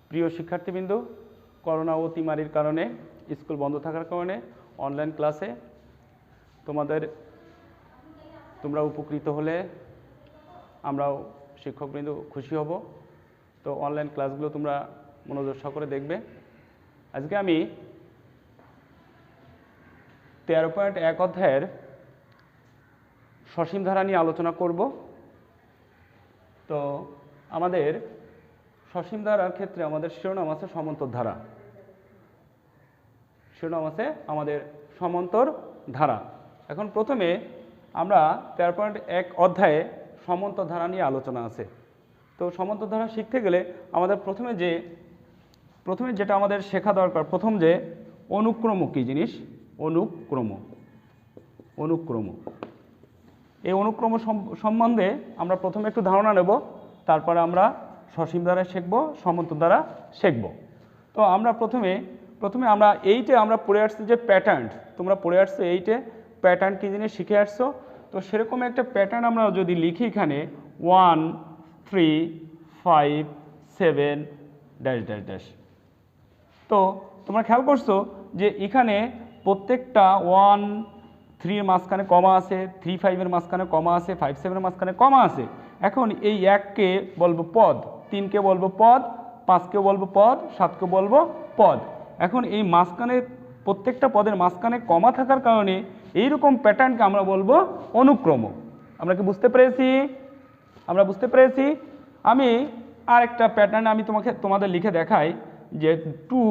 প্রিয় শিক্ষার্থীবৃন্দ, করোনা অতিমারির কারণে স্কুল বন্ধ থাকার কারণে অনলাইন ক্লাসে তোমরা উপকৃত হলে আমরাও শিক্ষকবৃন্দ খুশি হব। তো অনলাইন ক্লাসগুলো তোমরা মনোযোগ সহকারে দেখবে। আজকে আমি 13.1 অধ্যায়ের সসীম ধারা নিয়ে আলোচনা করব। তো আমাদের সসীম ধারার ক্ষেত্রে আমাদের শিরোনাম আছে সমান্তর ধারা। শিরোনাম আছে আমাদের সমান্তর ধারা। এখন প্রথমে আমরা 13.1 অধ্যায়ে সমান্তর ধারা নিয়ে আলোচনা আছে। তো সমান্তর ধারা শিখতে গেলে আমাদের প্রথমে যেটা আমাদের শেখা দরকার, প্রথম যে অনুক্রম কী জিনিস, অনুক্রম এই অনুক্রম সম্বন্ধে আমরা প্রথমে একটু ধারণা নেব, তারপরে আমরা সসীম ধারা শিখব, সমান্তর ধারা শিখব। তো আমরা প্রথমে আমরা এইটে আমরা পড়ে আসছি যে প্যাটার্ন, তোমরা পড়ে আসছো এইটে প্যাটার্ন কী জিনিস শিখে আসছো। তো সেরকম একটা প্যাটার্ন আমরা যদি লিখি এখানে 1 3 5 7 ড্যাশ ড্যাশ ড্যাশ। তো তোমরা খেয়াল করছো যে এখানে প্রত্যেকটা 1 3 এর মাঝখানে কমা আছে, 3 5 এর মাঝখানে কমা আছে, 5 7 এর মাঝখানে কমা আছে। এখন এই 1কে বলবো পদ, 3কে বলবো পদ, 5কে বলবো পদ, 7কে বলবো পদ। এখন এই মাঝখানে প্রত্যেকটা পদের মাঝখানে কমা থাকার কারণে এইরকম প্যাটার্নকে আমরা বলবো অনুক্রম। আমরা কি বুঝতে পেরেছি? আমরা বুঝতে পেরেছি। আমি আর একটা প্যাটার্ন আমি তোমাদের লিখে দেখাই যে 2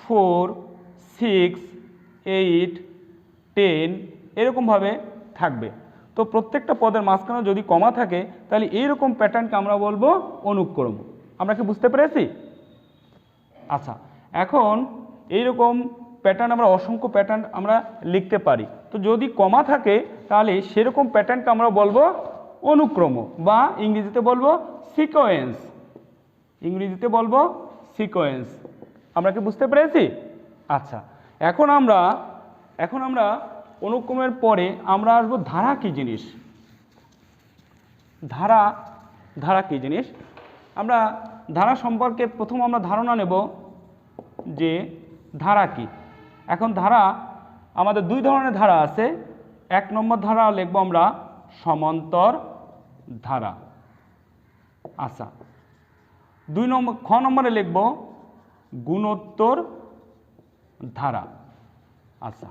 4 6 8 10 এরকমভাবে থাকবে। তো প্রত্যেকটা পদের মাঝখানে যদি কমা থাকে তাহলে এইরকম প্যাটার্নকে আমরা বলবো অনুক্রম। আমরা কি বুঝতে পেরেছি? আচ্ছা, এখন এইরকম প্যাটার্ন আমরা অসংখ্য প্যাটার্ন আমরা লিখতে পারি। তো যদি কমা থাকে তাহলে সেরকম প্যাটার্নকে আমরা বলবো অনুক্রম, বা ইংরেজিতে বলবো সিকোয়েন্স। ইংরেজিতে বলবো সিকোয়েন্স। আমরা কি বুঝতে পেরেছি? আচ্ছা, এখন আমরা অনুক্রমের পরে আমরা আসবো ধারা কী জিনিস। ধারা কী জিনিস, আমরা ধারা সম্পর্কে প্রথম আমরা ধারণা নেব যে ধারা কি। এখন ধারা আমাদের দুই ধরনের ধারা আছে। 1 নম্বর ধারা লিখব আমরা সমান্তর ধারা। আচ্ছা, 2 নম্বর খ নম্বরে লিখব গুণোত্তর ধারা। আচ্ছা,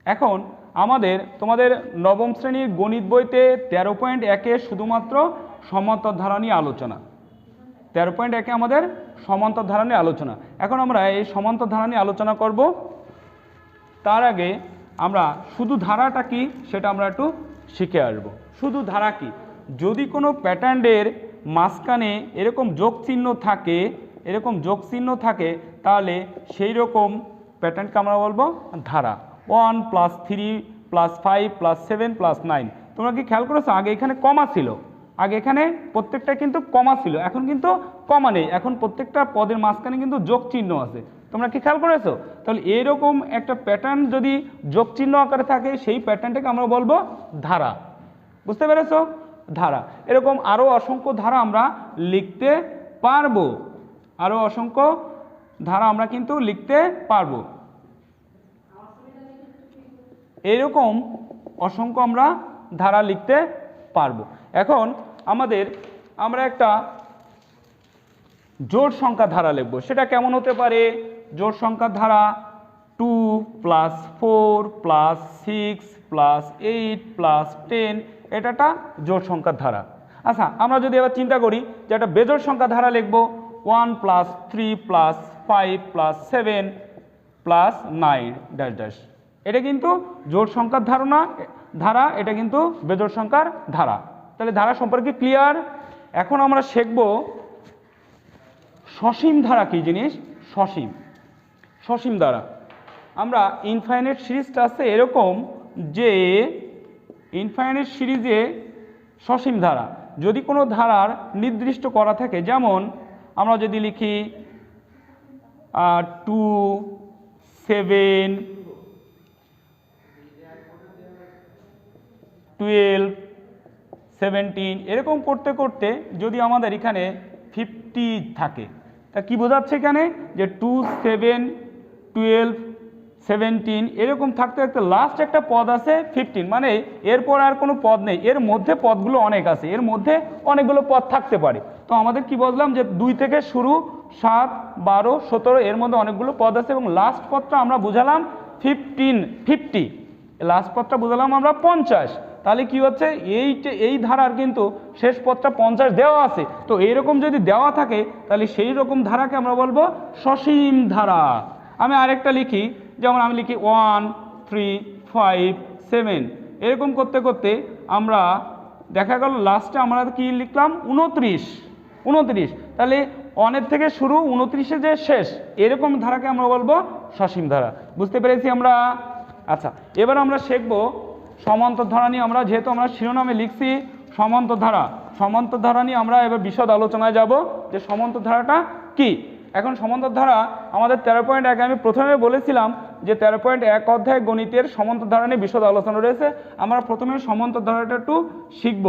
এখন তোমাদের নবম শ্রেণীর গণিত বইতে 13.1 শুধুমাত্র সমান্তর ধারা নিয়ে আলোচনা। 13.1 আমাদের সমান্তর ধারা নিয়ে আলোচনা। এখন আমরা এই সমান্তর ধারা নিয়ে আলোচনা করব। তার আগে আমরা শুধু ধারাটা কি সেটা আমরা একটু শিখে আসব। শুধু ধারা কি, যদি কোনো প্যাটার্নের মাঝখানে এরকম যোগ চিহ্ন থাকে তাহলে সেই রকম প্যাটার্নকে আমরা বলবো ধারা। 1 + 3 + 5 + 7 + 9। তোমরা কি খেয়াল করেছো আগে এখানে কমা ছিল? আগে এখানে প্রত্যেকটা কিন্তু কমা ছিল, এখন কিন্তু কমা নেই, এখন প্রত্যেকটা পদের মাঝখানে কিন্তু যোগ চিহ্ন আছে। তোমরা কি খেয়াল করেছো? তাহলে এরকম একটা প্যাটার্ন যদি যোগ চিহ্ন আকারে থাকে সেই প্যাটার্নটাকে আমরা বলবো ধারা। বুঝতে পেরেছো? ধারা। এরকম আরও অসংখ্য ধারা আমরা লিখতে পারবো, আরও অসংখ্য ধারা আমরা কিন্তু লিখতে পারবো। এরকম অসংখ্য আমরা ধারা লিখতে পারবো। এখন আমরা একটা জোড় সংখ্যা ধারা লিখব। সেটা কেমন হতে পারে? জোড় সংখ্যা ধারা 2 + 4 + 6 + 8 + 10, এটা একটা জোড় সংখ্যার ধারা। আচ্ছা, আমরা যদি এবার চিন্তা করি যে একটা বেজোড় সংখ্যা ধারা লিখব 1 + 3 + 5 + 7 + 9 ড্যাশ ড্যাশ। এটা কিন্তু জোড় সংখ্যার ধারা, এটা কিন্তু বেজোড় সংখ্যার ধারা। তাহলে ধারা সম্পর্কে ক্লিয়ার। এখন আমরা শিখব সসীম ধারা কী জিনিস। সসীম ধারা আমরা ইনফাইনাইট সিরিজটা আছে এরকম যে ইনফাইনাইট সিরিজে সসীম ধারা যদি কোনো ধারার নির্দিষ্ট করা থাকে, যেমন আমরা যদি লিখি 2 7 12 17 এরকম করতে করতে যদি আমাদের এখানে 50 থাকে, তা কি বোঝাচ্ছে এখানে যে 2, 7, 12, 17 এরকম থাকতে থাকতে লাস্ট একটা পদ আছে 15, মানে এরপর আর কোনো পদ নেই, এর মধ্যে পদগুলো অনেক আছে, এর মধ্যে অনেকগুলো পদ থাকতে পারে। তো আমাদের কি বুঝলাম যে 2 থেকে শুরু 7, 12, 17 এর মধ্যে অনেকগুলো পদ আছে এবং লাস্ট পদটা আমরা বুঝালাম 50, লাস্ট পদটা বুঝালাম আমরা 50। তাহলে কি হচ্ছে এই ধারার কিন্তু শেষ পদটা 50 দেওয়া আছে। তো এইরকম যদি দেওয়া থাকে তাহলে সেই রকম ধারাকে আমরা বলবো সসীম ধারা। আমি আরেকটা লিখি, যেমন আমি লিখি 1, 3, 5, 7 এরকম করতে করতে আমরা দেখা গেল লাস্টে আমরা কি লিখলাম 29। তাহলে অনেক থেকে শুরু 29-এ যে শেষ এরকম ধারাকে আমরা বলবো সসীম ধারা। বুঝতে পেরেছি আমরা? আচ্ছা, এবার আমরা শিখব সমান্তর ধারা নিয়ে। আমরা যেহেতু আমরা শিরোনামে লিখছি সমান্তর ধারা নিয়ে আমরা এবার বিশদ আলোচনায় যাব যে সমান্তর ধারাটা কি। এখন সমান্তর ধারা আমাদের 13.1 আমি প্রথমে বলেছিলাম যে 13.1 অধ্যায় গণিতের সমান্তর ধারা নিয়ে বিশদ আলোচনা রয়েছে। আমরা প্রথমে সমান্তর ধারাটা একটু শিখব।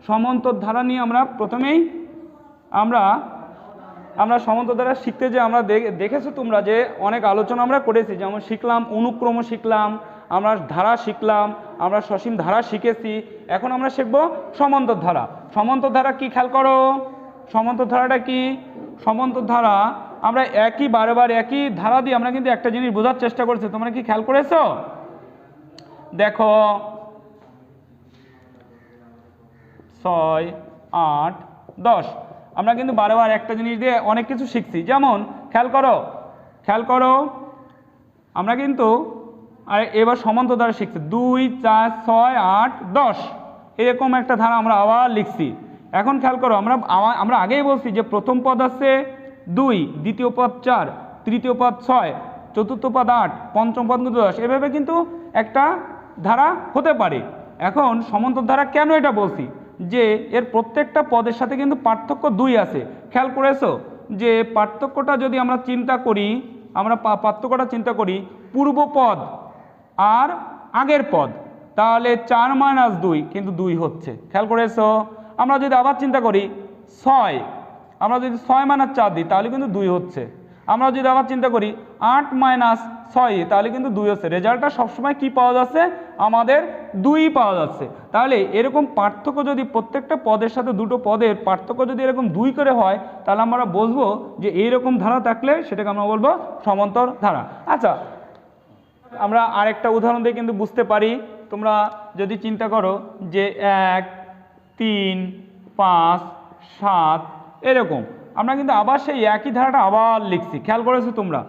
সমান্তর ধারা নিয়ে আমরা প্রথমেই আমরা সমান্তর ধারা শিখতে যে আমরা দেখেছো তোমরা যে অনেক আলোচনা আমরা করেছি, যেমন শিখলাম অনুক্রম, শিখলাম আমরা ধারা, শিখলাম আমরা সসীম ধারা শিখেছি। এখন আমরা শিখব সমান্তর ধারা। সমান্তর ধারা কি খেয়াল করো, সমান্তর ধারাটা কি? সমান্তর ধারা আমরা বারবার একই ধারা দিয়ে আমরা কিন্তু একটা জিনিস বোঝার চেষ্টা করছি। তোমরা কি খেয়াল করেছো? দেখো 6, 8, 10 আমরা কিন্তু বারবার একটা জিনিস দিয়ে অনেক কিছু শিখছি। যেমন খেয়াল করো আমরা কিন্তু আর এবার সমান্তর ধারা শিখছি 2, 4, 6, 8, 10 এরকম একটা ধারা আমরা আবার লিখছি। এখন খেয়াল করো আমরা আগেই বলছি যে প্রথম পদ আছে 2, দ্বিতীয় পদ 4, তৃতীয় পদ 6, চতুর্থ পদ 8, পঞ্চম পদ 10 এভাবে কিন্তু একটা ধারা হতে পারে। এখন সমান্তর ধারা কেন এটা বলছি যে এর প্রত্যেকটা পদের সাথে কিন্তু পার্থক্য 2 আছে। খেয়াল করেছো যে পার্থক্যটা যদি আমরা চিন্তা করি পূর্ব পদ আর আগের পদ, তাহলে 4 - 2 কিন্তু 2 হচ্ছে। খেয়াল করেছো? আমরা যদি আবার চিন্তা করি 6, আমরা যদি 6 - 4 দিই তাহলে কিন্তু 2 হচ্ছে। আমরা যদি আবার চিন্তা করি 8 - 6 তাহলে কিন্তু 2 হচ্ছে। রেজাল্টটা সবসময় কি পাওয়া যাচ্ছে? আমাদের 2 পাওয়া যাচ্ছে। তাহলে এরকম পার্থক্য যদি প্রত্যেকটা পদের সাথে দুটো পদের পার্থক্য যদি এরকম 2 করে হয় তাহলে আমরা বুঝবো যে এইরকম ধারা থাকলে সেটাকে আমরা বলবো সমান্তর ধারা। আচ্ছা, আমরা আরেকটা উদাহরণ দিয়ে কিন্তু বুঝতে পারি। তোমরা যদি চিন্তা করো যে 1, 3, 5, 7 এরকম আমরা কিন্তু আবার সেই একই ধারাটা আবার লিখছি। খেয়াল করেছো তোমরা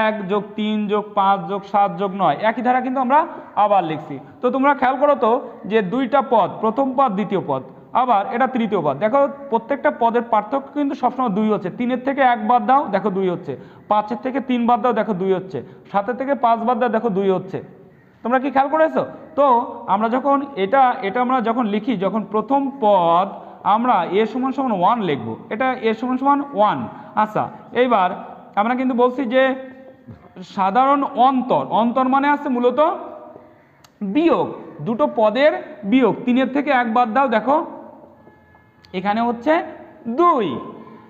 1 + 3 + 5 + 7 + 9 একই ধারা কিন্তু আমরা আবার লিখছি। তো তোমরা খেয়াল করো তো যে দুইটা পদ, প্রথম পদ দ্বিতীয় পদ, আবার এটা তৃতীয় পদ, দেখো প্রত্যেকটা পদের পার্থক্য কিন্তু সবসময় 2 হচ্ছে। 3-এর থেকে 1 বাদ দাও, দেখো 2 হচ্ছে। 5-এর থেকে 3 বাদ দাও, দেখো 2 হচ্ছে। 7-এর থেকে 5 বাদ দাও, দেখো 2 হচ্ছে। তোমরা কি খেয়াল করেছো? তো আমরা যখন এটা আমরা যখন লিখি, যখন প্রথম পদ আমরা a = 1 লিখবো, এটা a = 1। আচ্ছা, এইবার আমরা কিন্তু বলছি যে সাধারণ অন্তর মানে আছে মূলত বিয়োগ, দুটো পদের বিয়োগ। 3-এর থেকে 1 বাদ দাও, দেখো এখানে হচ্ছে 2।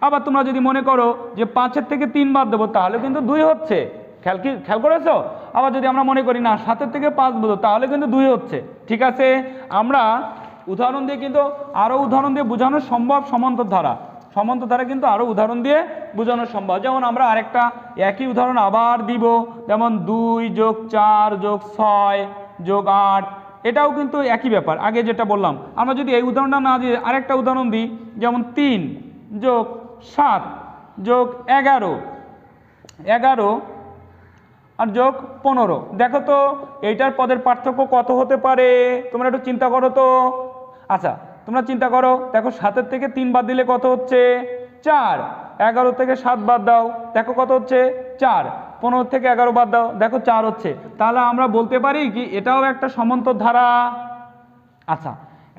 আবার তোমরা যদি মনে করো যে 5-এর থেকে 3 বাদ দেবো তাহলে কিন্তু 2 হচ্ছে। খেয়াল করেছো? আবার যদি আমরা মনে করি না 7-এর থেকে 5 বাদ দেবো তাহলে কিন্তু 2 হচ্ছে। ঠিক আছে, আমরা উদাহরণ দিয়ে কিন্তু আরও উদাহরণ দিয়ে বোঝানো সম্ভব সমান্তর ধারা কিন্তু আরও উদাহরণ দিয়ে বোঝানো সম্ভব। যেমন আমরা আরেকটা একই উদাহরণ আবার দিব, যেমন 2 + 4 + 6 + 8 এটাও কিন্তু একই ব্যাপার আগে যেটা বললাম। আমরা যদি এই উদাহরণটা না দিয়ে আরেকটা উদাহরণ দিই, যেমন 3 + 7 + 11 আর +15, দেখো তো এইটার পদের পার্থক্য কত হতে পারে? তোমরা একটু চিন্তা করো তো। আচ্ছা, তোমরা চিন্তা করো, দেখো 7-এর থেকে 3 বাদ দিলে কত হচ্ছে? 4। 11 থেকে 7 বাদ দাও, দেখো কত হচ্ছে? 4। 15 থেকে 11 বাদ দাও, দেখো 4 হচ্ছে। তাহলে আমরা বলতে পারি কি এটাও একটা সমান্তর ধারা? আচ্ছা,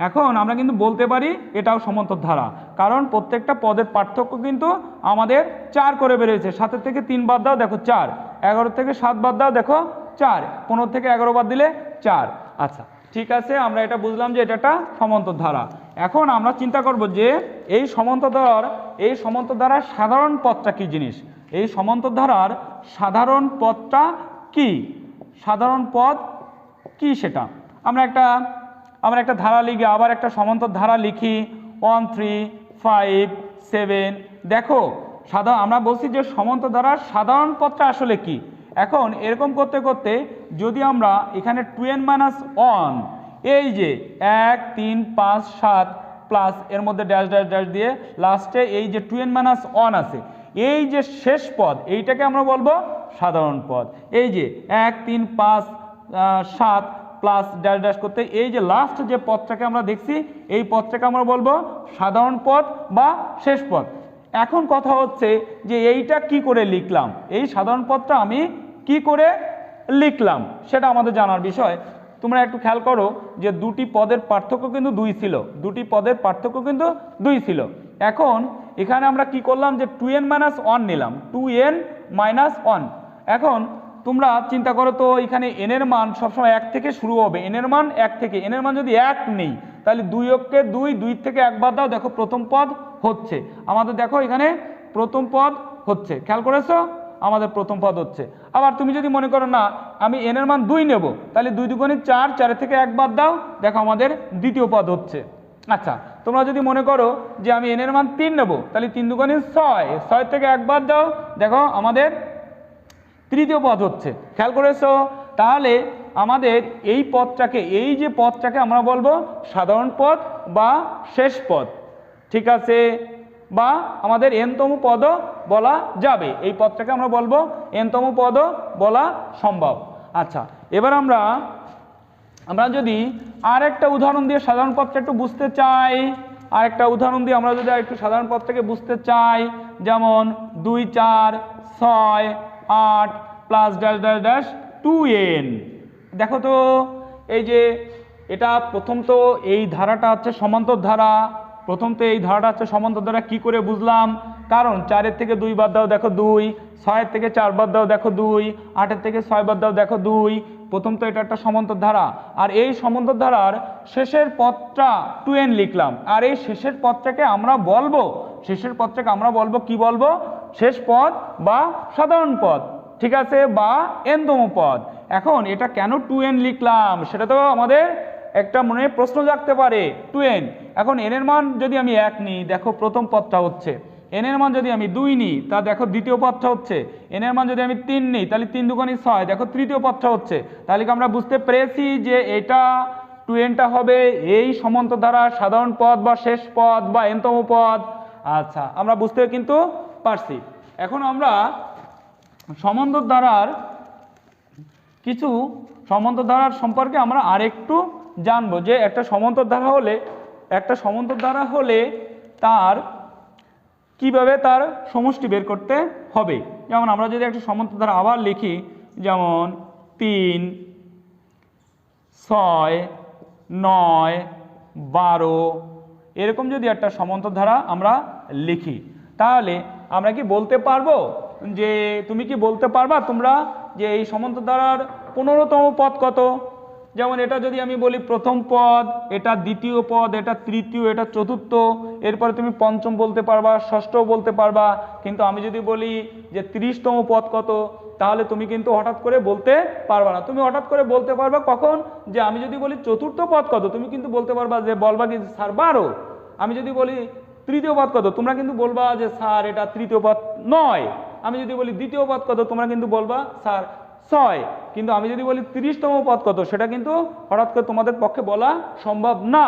এখন আমরা কিন্তু বলতে পারি এটাও সমান্তর ধারা, কারণ প্রত্যেকটা পদের পার্থক্য কিন্তু আমাদের 4 করে বেরিয়েছে। 7-এর থেকে 3 বাদ দাও, দেখো 4। 11 থেকে 7 বাদ দাও, দেখো 4। 15 থেকে 11 বাদ দিলে 4। আচ্ছা, ঠিক আছে, আমরা এটা বুঝলাম যে এটা একটা সমান্তর ধারা। এখন আমরা চিন্তা করব যে এই সমান্তরার সাধারণ পদটা কি জিনিস, এই সমান্তরার সাধারণ পদটা কি, সাধারণ পদ কি সেটা আমরা একটা ধারা লিখি, আবার একটা সমান্তর ধারা লিখি 1 3 5 7। দেখো আমরা বলছি যে সমান্তরার সাধারণ পদটা আসলে কি। এখন এরকম করতে করতে যদি আমরা এখানে 2n-1 এই যে 1 3 5 7 প্লাস এর মধ্যে ড্যাশ ড্যাশ ড্যাশ দিয়ে লাস্টে এই যে 2n-1 আছে, এই যে শেষ পদ এইটাকে আমরা বলবো সাধারণ পদ। এই যে 1 3 5 7 প্লাস ড্যাশ ড্যাশ করতে এই যে লাস্ট যে পদটাকে আমরা দেখছি এই পদটাকে আমরা বলবো সাধারণ পদ বা শেষ পদ। এখন কথা হচ্ছে যে এইটা কি করে লিখলাম, এই সাধারণ পদটা আমি কি করে লিখলাম সেটা আমাদের জানার বিষয়। তোমরা একটু খেয়াল করো যে দুটি পদের পার্থক্য কিন্তু 2 ছিল, দুটি পদের পার্থক্য কিন্তু 2 ছিল। এখন এখানে আমরা কি করলাম যে 2n-1 নিলাম, 2n-1। এখন তোমরা চিন্তা করো তো এখানে n এর মান সবসময় 1 থেকে শুরু হবে, n এর মান 1 থেকে, n এর মান যদি 1 নেই তাহলে 2 2 থেকে 1 বাদ দাও, দেখো প্রথম পদ হচ্ছে আমাদের, দেখো এখানে প্রথম পদ হচ্ছে, খেয়াল করেছো আমাদের প্রথম পদ হচ্ছে। আবার তুমি যদি মনে করো না আমি n এর মান 2 নেব, তাহলে 2 2 4, 4 থেকে 1 বাদ দাও, দেখো আমাদের দ্বিতীয় পদ হচ্ছে। আচ্ছা তোমরা যদি মনে করো যে আমি n এর মান 3 নেব, তাহলে 3 2 6, 6 থেকে 1 বাদ দাও, দেখো আমাদের তৃতীয় পদ হচ্ছে, খেয়াল করেছো। তাহলে আমাদের এই পদটাকে, এই যে পদটাকে আমরা বলবো সাধারণ পদ বা শেষ পদ, ঠিক আছে, বা আমাদের n-তম পদও বলা যাবে, এই পদটাকে আমরা বলবো n-তম পদও বলা সম্ভব। আচ্ছা এবার আমরা যদি আর একটা উদাহরণ দিয়ে সাধারণ পদটা একটু বুঝতে চাই, আর একটা উদাহরণ দিয়ে আমরা যদি একটু সাধারণ পদটাকে বুঝতে চাই, যেমন 2 4 6 8 plus dash dash dash 2n। দেখো তো এই যে এটা প্রথম তো এই ধারাটা হচ্ছে সমান্তর ধারা, প্রথম তো এই ধারাটা হচ্ছে সমান্তর ধারা, কি করে বুঝলাম, কারণ 4 থেকে 2 বাদ দাও, দেখো 2, 6 থেকে 4 বাদ দাও, দেখো 2, 8 থেকে 6 বাদ দাও, দেখো 2। প্রথম তো এটা একটা সমান্তর ধারা, আর এই সমান্তর ধারার শেষের পদটা 2n লিখলাম, আর এই শেষের পদটাকে আমরা বলবো, শেষের পদটাকে আমরা বলবো কি বলবো, শেষ পদ বা সাধারণ পদ, ঠিক আছে, বা n-তম পদ। এখন এটা কেন 2n লিখলাম সেটা তো আমাদের একটা মনে প্রশ্ন জাগতে পারে। 2n, এখন n এর মান যদি আমি 1 নিই, দেখো প্রথম পদটা হচ্ছে, n এর মান যদি আমি 2 নিই তা দেখো দ্বিতীয় পদটা হচ্ছে, n এর মান যদি আমি 3 নিই তাহলে 3 2 6, দেখো তৃতীয় পদটা হচ্ছে। তাহলে কি আমরা বুঝতে পেরেছি যে এটা 2nটা হবে এই সমান্তর ধারা সাধারণ পদ বা শেষ পদ বা n-তম পদ। আচ্ছা আমরা বুঝতে কিন্তু পারছি। এখন আমরা সমান্তর ধারার সম্পর্কে আমরা আরেকটু জানবো, যে একটা সমান্তর ধারা হলে তার কিভাবে তার সমষ্টি বের করতে হবে। যেমন আমরা যদি একটা সমান্তর ধারা আবার লিখি, যেমন 3 6 9 12 এরকম যদি একটা সমান্তর ধারা আমরা লিখি, তাহলে আমরা কি বলতে পারবো যে, তুমি কি বলতে পারবা তোমরা যে এই সমান্তর ধারার 15তম পদ কত। যেমন এটা যদি আমি বলি প্রথম পদ, এটা দ্বিতীয় পদ, এটা তৃতীয়, এটা চতুর্থ, এরপরে তুমি পঞ্চম বলতে পারবা, ষষ্ঠও বলতে পারবা। কিন্তু আমি যদি বলি যে 30তম পদ কত, তাহলে তুমি কিন্তু হঠাৎ করে বলতে পারবা না। তুমি হঠাৎ করে বলতে পারবা কখন, যে আমি যদি বলি চতুর্থ পদ কত, তুমি কিন্তু বলতে পারবা যে বলবা কি স্যার 12। আমি যদি বলি তৃতীয় পদ কত, তোমরা কিন্তু বলবা যে স্যার এটা তৃতীয় পদ নয়। আমি যদি বলি দ্বিতীয় পদ কত, তোমরা কিন্তু বলবা স্যার 6। কিন্তু আমি যদি বলি 30তম পদ কত, সেটা কিন্তু হঠাৎ করে তোমাদের পক্ষে বলা সম্ভব না।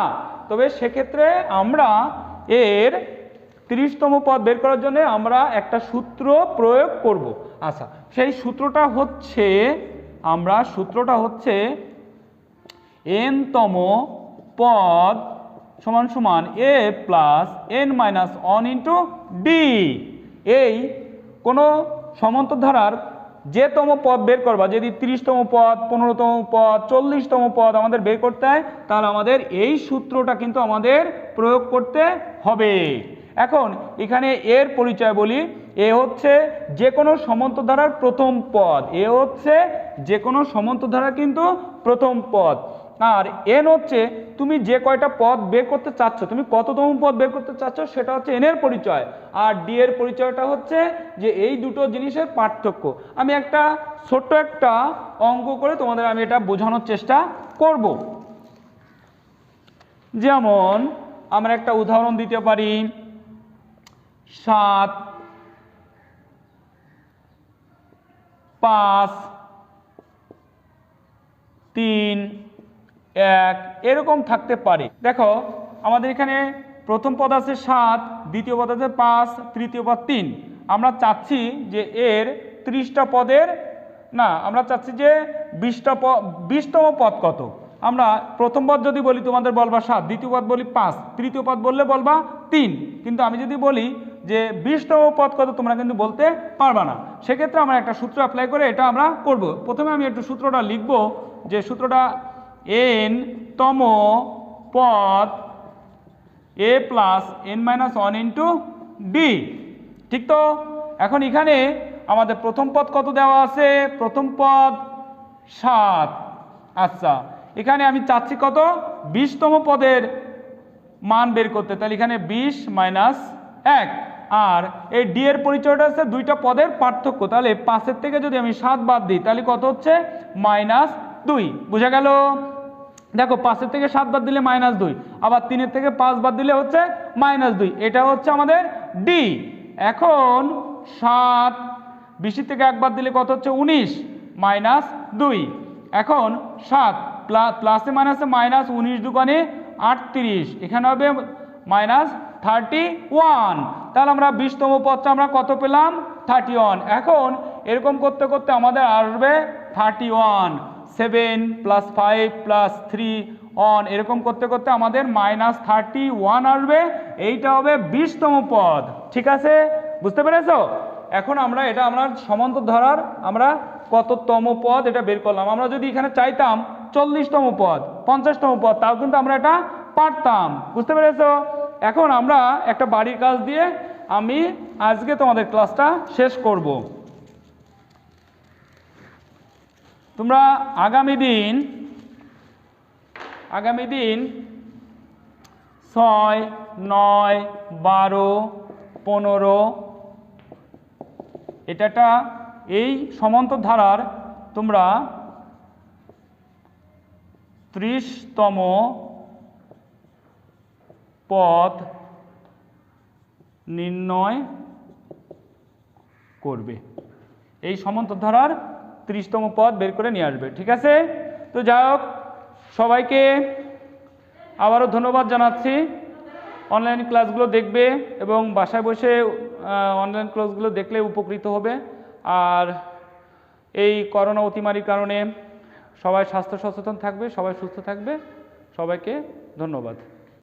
তবে সেক্ষেত্রে আমরা এর 30তম পদ বের করার জন্য আমরা একটা সূত্র প্রয়োগ করব। আচ্ছা সেই সূত্রটা হচ্ছে n-তম পদ সমান সমান a plus n-1 into d। এই কোনো সমান্তর ধারার যেতম পদ বের করবা, যদি 30তম পদ, 15তম পদ, 40তম পদ আমাদের বের করতে হয়, তাহলে আমাদের এই সূত্রটা কিন্তু আমাদের প্রয়োগ করতে হবে। এখন এখানে এর পরিচয় বলি, এ হচ্ছে যে কোনো সমান্তর ধারার প্রথম পদ, এ হচ্ছে যে কোনো সমান্তর ধারার কিন্তু প্রথম পদ। আর এন হচ্ছে তুমি যে কয়টা পদ বের করতে চাচ্ছ, তুমি কততম পদ বের করতে চাচ্ছ সেটা হচ্ছে এন এর পরিচয়। আর ডি এর পরিচয়টা হচ্ছে যে এই দুটো জিনিসের পার্থক্য। আমি একটা ছোট্ট একটা অঙ্ক করে তোমাদের আমি এটা বোঝানোর চেষ্টা করব। যেমন আমরা একটা উদাহরণ দিতে পারি, 7, 5, 3, 1 এরকম থাকতে পারে। দেখো আমাদের এখানে প্রথম পদ আছে 7, দ্বিতীয় পদ আছে 5, তৃতীয় পদ 3। আমরা চাচ্ছি যে এর 30টা পদের না, আমরা চাচ্ছি যে 20তম পদ কত। আমরা প্রথম পদ যদি বলি তোমাদের বলবা 7, দ্বিতীয় পদ বলি 5, তৃতীয় পদ বললে বলবা 3। কিন্তু আমি যদি বলি যে 20তম পদ কত তোমরা কিন্তু বলতে পারবা না। সেক্ষেত্রে আমরা একটা সূত্র অ্যাপ্লাই করে এটা আমরা করব। প্রথমে আমি একটু সূত্রটা লিখব, যে সূত্রটা n তম পদ a plus n minus 1 into D. ঠিক তো? এখন এখানে আমাদের প্রথম পদ কত দেওয়া আছে? প্রথম পদ 7। আচ্ছা, এখানে আমি চাচ্ছি কত? 20তম পদের মান বের করতে। তাহলে এখানে 20 মাইনাস 1। আর এই ডি এর পরিচয়টা হচ্ছে দুইটা পদের পার্থক্য। তাহলে 5-এর থেকে যদি আমি 7 বাদ দিই তাহলে কত হচ্ছে? -2। বুঝা গেল? দেখো 5-এর থেকে 7 বাদ দিলে -2, আবার 3-এর থেকে 5 বাদ দিলে হচ্ছে -2। এটা হচ্ছে আমাদের ডি। এখন 7, 20 থেকে 1 বাদ দিলে কত হচ্ছে? 19 -2। এখন 7 প্লাসে মাইনাসে মাইনাস, 19 দুগুণে 38, এখানে হবে -31। তাহলে আমরা 20তম পদটা আমরা কত পেলাম? 31। এখন এরকম করতে করতে আমাদের আসবে 31, 7 + 5 + 3 অন, এরকম করতে করতে আমাদের -31 আসবে। এইটা হবে 20তম পদ। ঠিক আছে, বুঝতে পেরেছো? এখন আমরা এটা আমরা সমান্তর ধারার আমরা কততম পদ এটা বের করলাম। আমরা যদি এখানে চাইতাম 40তম পদ, 50তম পদ, তাও কিন্তু আমরা এটা পারতাম। বুঝতে পেরেছো? এখন আমরা একটা বাড়ির কাজ দিয়ে আমি আজকে তোমাদের ক্লাসটা শেষ করব। তোমরা আগামী দিন 6, 9, 12, 15 এটা এই সমান্তর ধারার তোমরা 30তম পদ নির্ণয় করবে। এই সমান্তর ধারার 30তম পদ বের করে নিয়ে আসবে। ঠিক আছে? তো যাই হোক, সবাইকে আবারও ধন্যবাদ জানাচ্ছি। অনলাইন ক্লাসগুলো দেখবে এবং বাসায় বসে অনলাইন ক্লাসগুলো দেখলে উপকৃত হবে। আর এই করোনা অতিমারির কারণে সবাই স্বাস্থ্য সচেতন থাকবে, সবাই সুস্থ থাকবে। সবাইকে ধন্যবাদ।